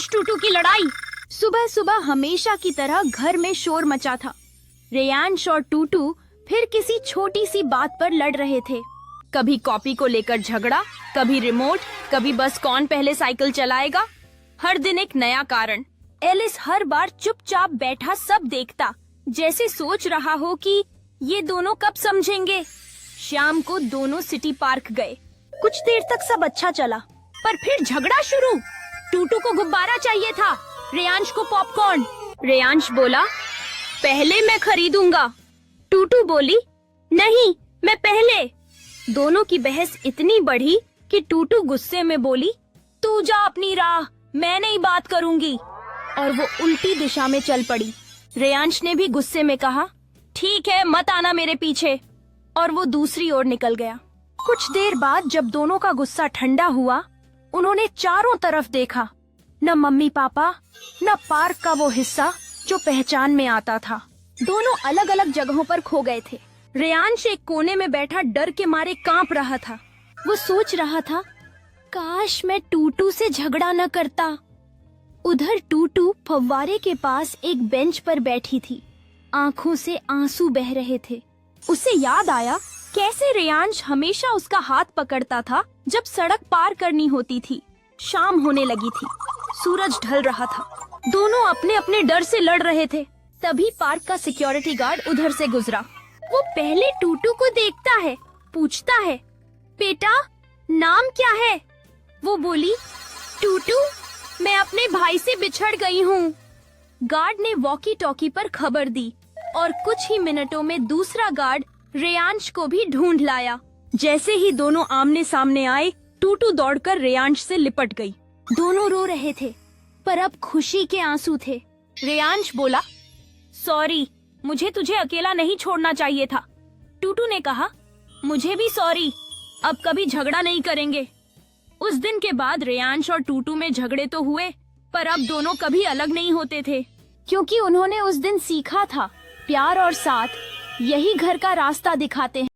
रेयांश टूटू की लड़ाई। सुबह सुबह हमेशा की तरह घर में शोर मचा था। रेयांश और टूटू फिर किसी छोटी सी बात पर लड़ रहे थे। कभी कॉपी को लेकर झगड़ा, कभी रिमोट, कभी बस कौन पहले साइकिल चलाएगा। हर दिन एक नया कारण। एलिस हर बार चुपचाप बैठा सब देखता, जैसे सोच रहा हो कि ये दोनों कब समझेंगे। शाम को दोनों सिटी पार्क गए। कुछ देर तक सब अच्छा चला, पर फिर झगड़ा शुरू। टूटू को गुब्बारा चाहिए था, रेयांश को पॉपकॉर्न। रेयांश बोला, पहले मैं खरीदूंगा। टूटू बोली, नहीं मैं पहले। दोनों की बहस इतनी बढ़ी कि टूटू गुस्से में बोली, तू जा अपनी राह, मैं नहीं बात करूंगी। और वो उल्टी दिशा में चल पड़ी। रेयांश ने भी गुस्से में कहा, ठीक है मत आना मेरे पीछे। और वो दूसरी ओर निकल गया। कुछ देर बाद जब दोनों का गुस्सा ठंडा हुआ, उन्होंने चारों तरफ देखा। न मम्मी पापा, न पार्क का वो हिस्सा जो पहचान में आता था। दोनों अलग अलग जगहों पर खो गए थे। रेयांश एक कोने में बैठा डर के मारे कांप रहा था। वो सोच रहा था, काश मैं टूटू से झगड़ा न करता। उधर टूटू फव्वारे के पास एक बेंच पर बैठी थी। आंखों से आंसू बह रहे थे। उसे याद आया कैसे रेयांश हमेशा उसका हाथ पकड़ता था जब सड़क पार करनी होती थी। शाम होने लगी थी, सूरज ढल रहा था। दोनों अपने अपने डर से लड़ रहे थे। तभी पार्क का सिक्योरिटी गार्ड उधर से गुजरा। वो पहले टूटू को देखता है, पूछता है, बेटा नाम क्या है? वो बोली, टूटू, मैं अपने भाई से बिछड़ गई हूँ। गार्ड ने वॉकी टॉकी पर खबर दी और कुछ ही मिनटों में दूसरा गार्ड रेयांश को भी ढूंढ लाया। जैसे ही दोनों आमने सामने आए, टूटू दौड़कर रेयांश से लिपट गई। दोनों रो रहे थे, पर अब खुशी के आंसू थे। रेयांश बोला, सॉरी, मुझे तुझे अकेला नहीं छोड़ना चाहिए था। टूटू ने कहा, मुझे भी सॉरी, अब कभी झगड़ा नहीं करेंगे। उस दिन के बाद रेयांश और टूटू में झगड़े तो हुए, पर अब दोनों कभी अलग नहीं होते थे, क्योंकि उन्होंने उस दिन सीखा था, प्यार और साथ यही घर का रास्ता दिखाते हैं।